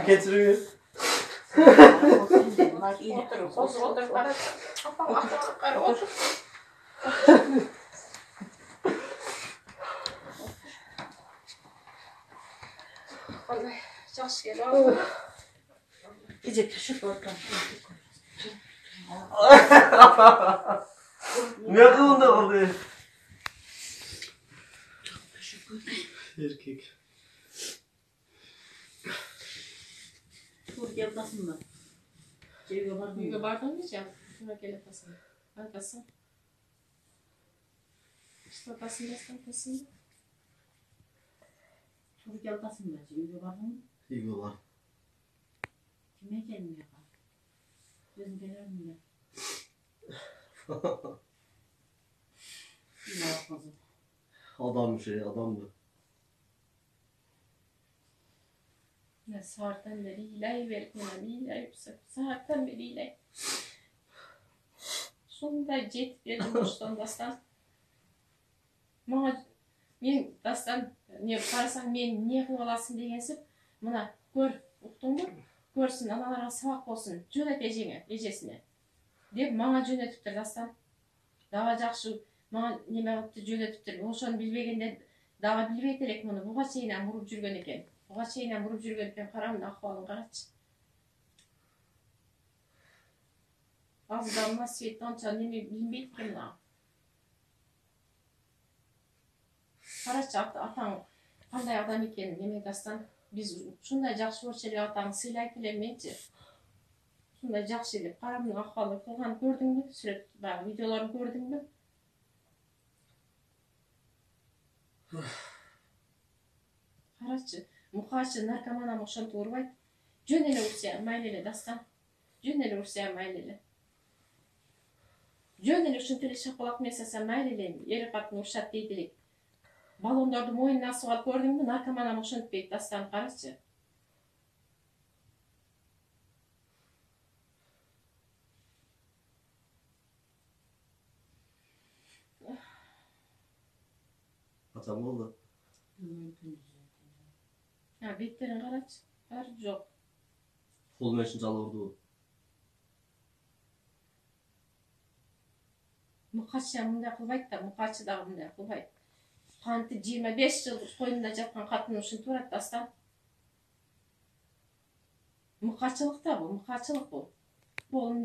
Getiriyor. Жақсы келіп İyice pişik ortam. Ne kılında kaldı? Erkek. Dur gel basın үйге бардың бе жаңа тура келе жатасың айтасың ышытасың бастасың Dur gel basın da. Uyga bardın mı? İyi var. Kime gelin ya? Gözüm gelir mi ya? Ne yapmasın? Adam adam mı? Saattan beri ilay verdim ilay saattan beri ilay sonunda jet verdim boştan dastan men dastan ne qarasаң men ne qilib olasың дегенсіп мына көр ұқтың ба көрсін аналарға сабақ болсын жөнет ежесіне деп маған жөнетіп тұр дастан дава жақсы маған неме қылыпты жөнетіп тұр ошоны білбегенде дава білбей керек мұны бұға шейін ұрып жүрген екен Оға шейінен бұрып жүргенден қарамын ақуалын қаратшы. Аздарына светті онша неме білмейді екен мына. Қаратшы атаң қандай адам екенін неме дастан. Біз шындай жақсы өршелі атаң сыйлай келеменші. Шындай жақсы деп қарамын ақуалы қылған көрдің бе? Сүрет бағы видеоларын көрдің бе? Қаратшы. Мұқашы наркомана мұқшанты ұрбайды. Жөн елі ұрсия майлелі дастан. Жөн елі ұрсия майлелі. Жөн елі үшін шақылақ месаса майлелі ері қатын ұршат дейділік. Балондарды мойнына асуға көрдің бі наркомана мұқшанты бейді дастан қарашы. Kaçan oldu? Ha, betlerin қарашы. Бәрі жоқ. Қолмен үшін жалы ұрды. Мұқашы мұндай қылбайды да, мұқашы дағы мұндай қылбайды. Қанты 25 жыл қойнында жатқан қатын үшін тұрады дастан. Мұқашылық та бұл, мұқашылық бұл. Қолын,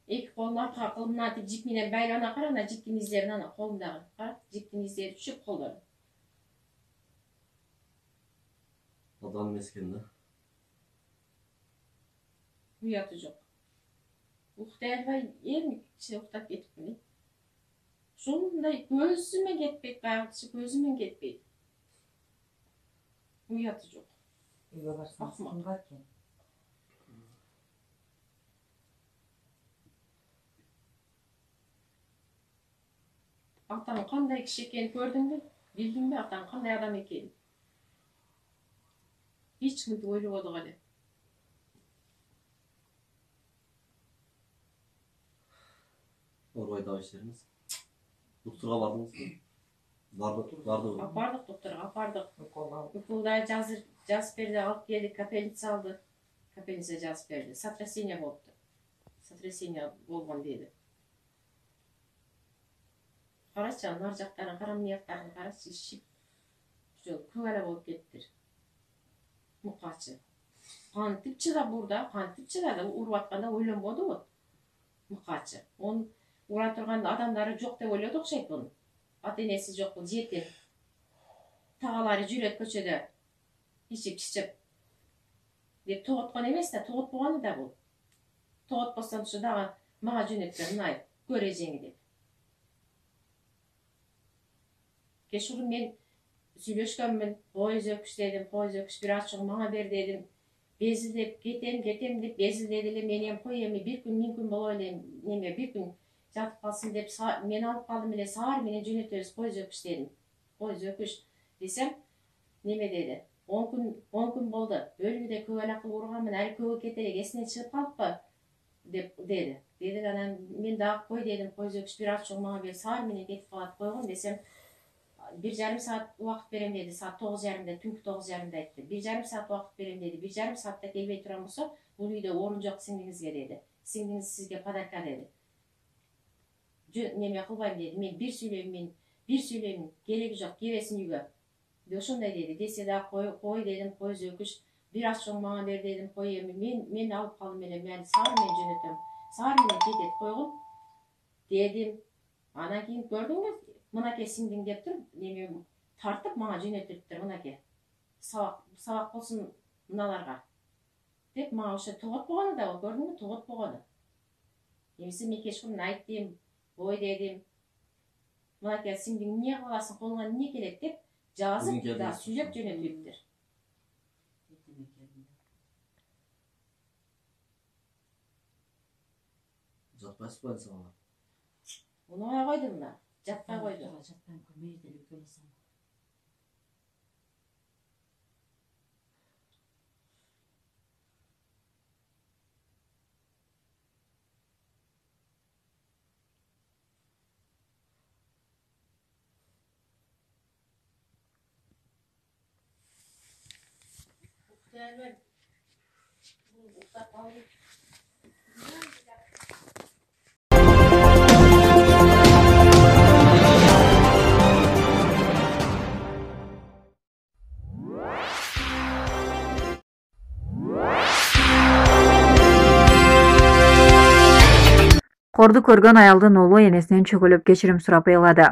екі қолын арқа қылымына деп жіпменен байлана қара, ана жіптің іздерін ана қолындағы. Қара, жіптің іздері түсіп қолдары. Adam mesken de. Uyatı жоқ. Uqтай албай ермекше уқтап кетіп міне. Сондай көзімен кетпейді, баяғысы көзімен кетпейді. Uyatı жоқ. Uyga barsan kim var ki? Атаң қандай кіші екенін көрдің бе? Білдің бе атаң қандай адам екенін? Ешкімді ойлап отыр әлі. Orayı da işlerimiz. Doktora vardınız mı? Vardı. Апардық докторға, апардық. Уколда жазып берді, алып келді, капельница алды. Капельница жазып берді. Сотрясение болыпты. Сотрясение болған деді. Қарашы, нар жақтарын, қарам аяқтарын қарашы, шип. Көңілі болып кеттір. Мұқашы. Қантып чыда бұрда, қантып чыдады. Ұрып атқанда ойланбады ғой. Мұқашы. Оны ұра тұрғанда адамдары жоқ деп ойлады оқшайды бұны. Ата-енесі жоқ бұл жеті. Тағалары жүреді көшеде. Ішіп-шішіп. Деп тоғытқан емес та, тоғыт болғаны да бұл. Тоғыт болсам шыдағы маға жөнеткен ұнай, көре жеңі деп. Кешірім мен сөйлешкенмін, пойыз өкіш дедім, пойыз өкіш бір ашығы маңа бер дедім. Безілдеп, кетем деп безілдеділі менен қойеме бір күн, мен күн болу әлем, неме бір күн жатып қалсын деп мен алып қалдым эле саар менен жөнөтөбүз кой зөкүш дедим. Кой зөкүш десем неме деди. 10 күн болду. Бөлмөдө көп эле кылып урганмын. Әлі көбө кете элек эсинен чыгып калыппы деп деди. Деди анан мен дагы кой дедим. Кой зөкүш бир аз чоң мага бер саар менен кетип калат койгон десем 1,5 saat убакыт берем деди. Saat 9:30 түнкү 9:30 айтты. 1,5 saat убакыт берем деди. 1,5 saatта келбей турган болсо бул үйдө орун жок сиңдиңизге деди. Сиңдиңиз сизге подарка деди. Неме кылбайм деди. Мен бир сүйлөйм. Кереги жок, киресин үйгө. Ошондой деди. Десе да кой дедим, кой зөкүш. Бир аз чоң мага бер дедим, кой мен алып калдым эле. Мен саар менен жөнөтөм. Саар менен кетет койгун дедим. Анан кийин көрдүңбү? Мынаке сиңдиң деп тур, неме тартып мага жөнөтүптүр мынаке. Сабак болсун мыналарга. Деп мага ошо тоготпогону да көрдүңбү? Тоготпогону. Эмесе мен кечкурун айттым, кой дедим. Мынаке сиңдиң эмне кыласың, колуңа эмне келет деп жазып да сүйлөп жөнөтүптүр. Жатпайсыз ба саған? Унабай койдум да. Жатпай койду. Жатпай көрмейді үлгі оласам. Корду көргөн аялдын уулу энесинен чөгөлөп кечирим сурап ыйлады.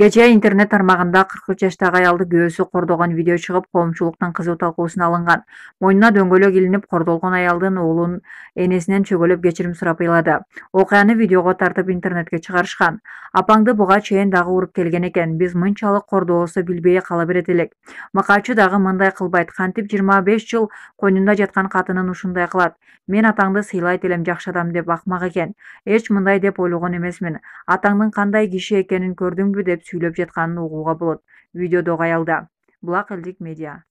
Кечээ интернет тармагында 43 жаштагы аялды күйөөсү кордогон видео чыгып, коомчулуктун кызуу талкуусуна алынган. Мойнуна дөңгөлөк илинип кордолгон аялдын уулун энесинен чөгөлөп кечирим сурап ыйлады. Окуяны видеого тартып интернетке чыгарышкан. Апаңды буга чейин дагы уруп келген экен. Биз мынчалык кордоосу билбей кала берет элек. Макачы дагы мындай кылбайт. Кантип 25 жыл койнунда жаткан катынын ушундай кылат. Мен атаңды сыйлайт элем, жакшы адам деп акмак экен. Эч мындай деп ойлогон эмесмин. Атаңдын кандай киши экенин көрдүңбү деп сүйлөп жатканын угууга болот. Видеодогу аялда. Булак элдик медиа.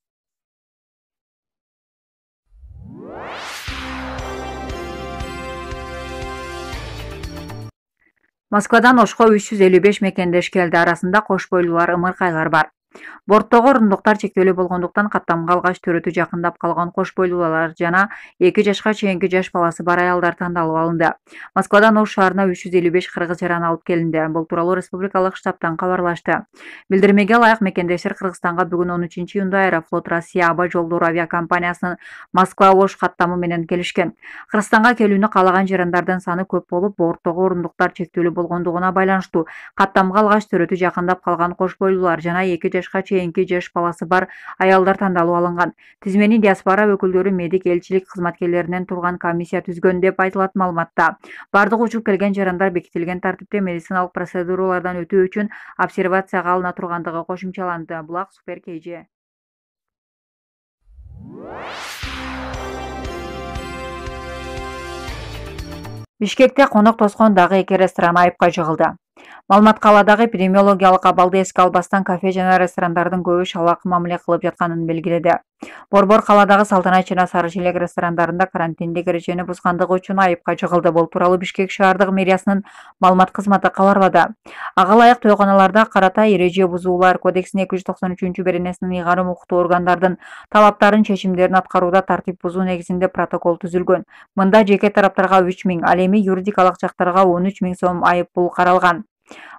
Москвадан Ошко 355 мекендеш келди. Арасында кош бойлуулар, ымыркайлар бар. Борттогу орундуктар чектелүү болгондуктан каттамга алгач төрөтү жакындап калган кош бойлуулар жана 2 жашка чейинки жаш баласы бар аялдар тандалып алынды. Москвадан Ош шаарына 355 кыргыз жаран алып келинди. Бул тууралуу республикалык штабтан кабарлашты. Билдирмеге ылайык мекендештер Кыргызстанга бүгүн 13 июнда Аэрофлот Россия аба жолдору авиакомпаниясынын Москва-Ош каттамы менен келишкен. Кыргызстанга келүүнү каалаган жарандардын саны көп болуп, борттогу орундуктар чектелүү болгондугуна байланыштуу каттамга алгач төрөтү жакындап калган кош бойлуулар жана 2 жашка чейинки жаш баласы бар аялдар тандалып алынган. Тизмени диаспора өкүлдөрү медик элчилик кызматкерлеринен турган комиссия түзгөн деп айтылат маалыматта. Бардыгы учуп келген жарандар бекитилген тартипте медициналык процедуралардан өтүү үчүн обсервацияга алына тургандыгы кошумчаланды. Булак Супер KG. Бишкекте конок тоскон дагы 2 ресторан айыпка жыгылды. Маалымат кааладагы эпидемиологиялык абалды эске албастан кафе жана ресторандардын көбү шалгак мамиле кылып жатканын белгиледи. Борбор кааладагы Салтанат жана Сары Желек ресторандарында карантиндик эрежени бузгандыгы үчүн айыпка жыгылды. Бул тууралуу Бишкек шаардык мэриясынын маалымат кызматы кабарлады. Ага ылайык тойканаларда карата эреже бузуулар кодексинин 293-беренесинин ыйгарым укуктуу органдардын талаптарын, чечимдерин аткарууда тартип бузуу негизинде протокол түзүлгөн. Мында жеке тараптарга 3 000, ал эми юридикалык жактарга 13 000 сом айып пул каралган.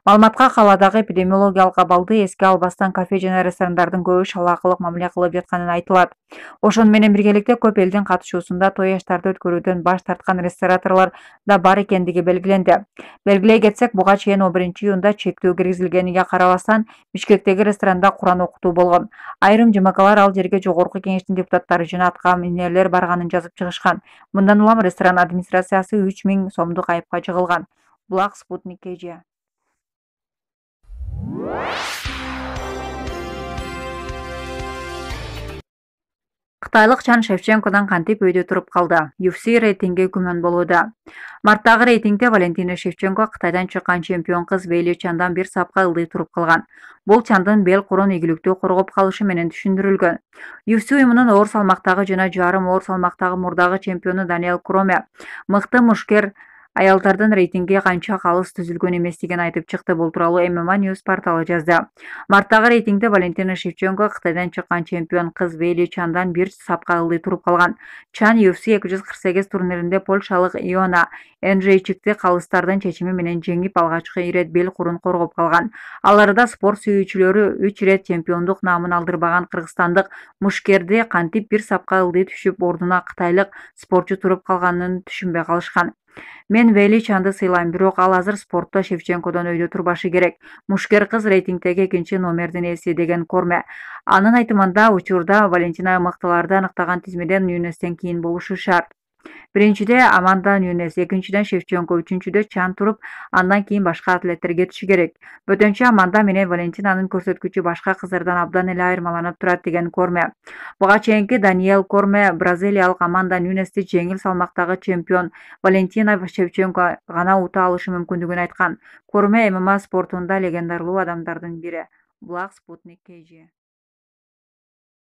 Маалыматка кааладагы эпидемиологиялык абалды эске албастан кафе жана ресторандардын көбү шалгакылык мамиле кылып жатканын айтылат. Ошону менен биргеликте көп элдин катышуусунда той аштарды өткөрүүдөн баш тарткан рестораторлор да бар экендиги белгиленди. Белгилей кетсек, буга чейин 11 июнда чектөө киргизилгениге карабастан Бишкектеги ресторанда Куран окутуу болгон. Айрым жымакалар ал жерге жогорку кеңештин депутаттары жана атка минерлер барганын жазып чыгышкан. Мындан улам ресторан администрациясы 3 000 сомдук айыпка жыгылган. Булак Спутник KG. Кытайлык Чан Шевченкодан кантип өйдө туруп калды? UFC рейтинги күмөн болууда. Марттагы рейтингде Валентина Шевченко Кытайдан чыккан чемпион кыз Вейли Чандан бир сапка ылдый туруп калган. Бул Чандын бел курун ийгиликтүү коргоп калышы менен түшүндүрүлгөн. UFC уюмунун оор салмактагы жана жарым оор салмактагы мурдагы чемпиону Даниэл Кроме мыкты мушкер аялдардын рейтинги канча калыс түзүлгөн эместигин айтып чыкты. Бул тууралуу MMA News порталы жазды. Марттагы рейтингде Валентина Шевченко Кытайдан чыккан чемпион кыз Вейли Чандан бир сапка ылдый туруп калган. Чан UFC 248 турниринде польшалык Иона Энджейчикти калыстардын чечими менен жеңип алгачкы ирет бел курун коргоп калган. Ал арада спорт сүйүүчүлөрү 3 ирет чемпиондук наамын алдырбаган кыргызстандык мушкерди кантип бир сапка ылдый түшүп ордуна кытайлык спортчу туруп калганын түшүнбөй калышкан. Мен Вейли Чанды сыйлайм, бирок ал азыр спортто Шевченкодон өйдө турбашы керек. Мушкер кыз рейтингдеги 2 номердин ээси деген Корме. Анын айтымында учурда Валентина мыктыларды аныктаган тизмеден Нюнестен кийин болушу шарт. Биринчиде Аманда Нюнес, экинчиден Шевченко, үчүнчүдө Чан туруп, андан кийин башка атлеттерге түшү керек. Бөтөнчү Аманда менен Валентинанын көрсөткүчү башка кыздардан абдан эле айырмаланып турат деген Корме. Буга чейинки Даниэл Корме бразилиялык Аманда Нюнести жеңил салмактагы чемпион Валентина Шевченко гана ута алышы мүмкүндүгүн айткан. Корме MMA спортунда легендарлуу адамдардын бири. Black Sputnik KG.